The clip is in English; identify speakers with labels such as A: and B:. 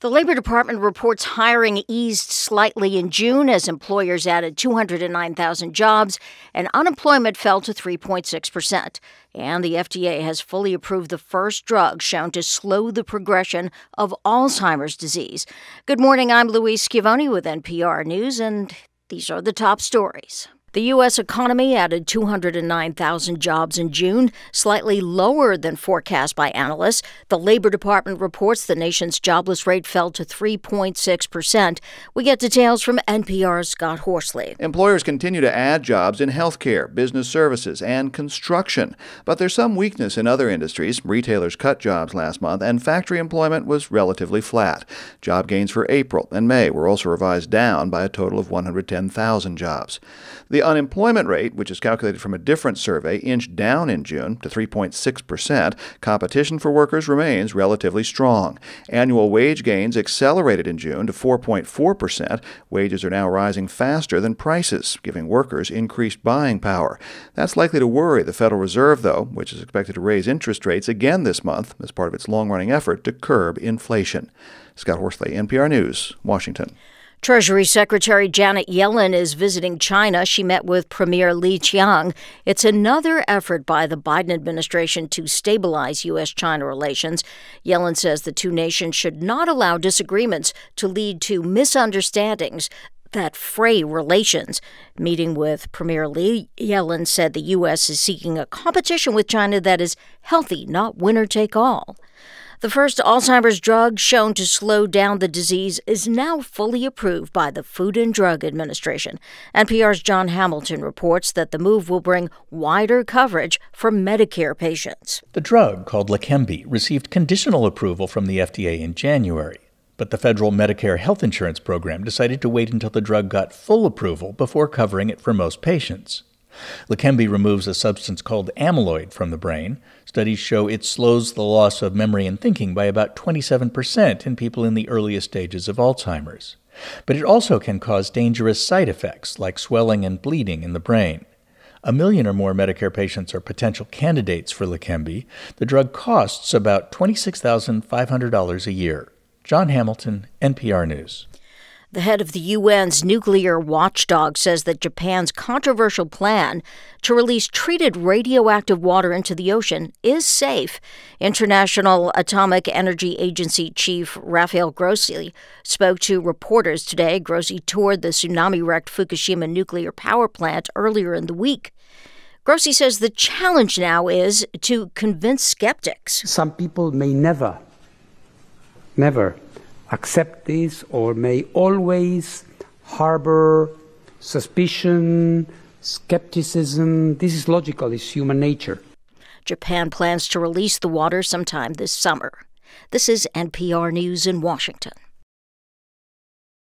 A: The Labor Department reports hiring eased slightly in June as employers added 209,000 jobs and unemployment fell to 3.6%. And the FDA has fully approved the first drug shown to slow the progression of Alzheimer's disease. Good morning, I'm Louise Schiavone with NPR News, and these are the top stories. The U.S. economy added 209,000 jobs in June, slightly lower than forecast by analysts. The Labor Department reports the nation's jobless rate fell to 3.6%. We get details from NPR's Scott Horsley.
B: Employers continue to add jobs in healthcare, business services, and construction. But there's some weakness in other industries. Retailers cut jobs last month, and factory employment was relatively flat. Job gains for April and May were also revised down by a total of 110,000 jobs. The unemployment rate, which is calculated from a different survey, inched down in June to 3.6%. Competition for workers remains relatively strong. Annual wage gains accelerated in June to 4.4%. Wages are now rising faster than prices, giving workers increased buying power. That's likely to worry the Federal Reserve, though, which is expected to raise interest rates again this month as part of its long-running effort to curb inflation. Scott Horsley, NPR News, Washington.
A: Treasury Secretary Janet Yellen is visiting China. She met with Premier Li Qiang. It's another effort by the Biden administration to stabilize U.S.-China relations. Yellen says the two nations should not allow disagreements to lead to misunderstandings that fray relations. Meeting with Premier Li, Yellen said the U.S. is seeking a competition with China that is healthy, not winner-take-all. The first Alzheimer's drug shown to slow down the disease is now fully approved by the Food and Drug Administration. NPR's John Hamilton reports that the move will bring wider coverage for Medicare patients.
C: The drug, called Leqembi, received conditional approval from the FDA in January. But the federal Medicare health insurance program decided to wait until the drug got full approval before covering it for most patients. Leqembi removes a substance called amyloid from the brain. Studies show it slows the loss of memory and thinking by about 27% in people in the earliest stages of Alzheimer's. But it also can cause dangerous side effects like swelling and bleeding in the brain. 1 million or more Medicare patients are potential candidates for Leqembi. The drug costs about $26,500 a year. John Hamilton, NPR News.
A: The head of the UN's nuclear watchdog says that Japan's controversial plan to release treated radioactive water into the ocean is safe. International Atomic Energy Agency Chief Rafael Grossi spoke to reporters today. Grossi toured the tsunami-wrecked Fukushima nuclear power plant earlier in the week. Grossi says the challenge now is to convince skeptics.
D: Some people may never accept this or may always harbor suspicion, skepticism. This is logical, it's human nature.
A: Japan plans to release the water sometime this summer. This is NPR News in Washington.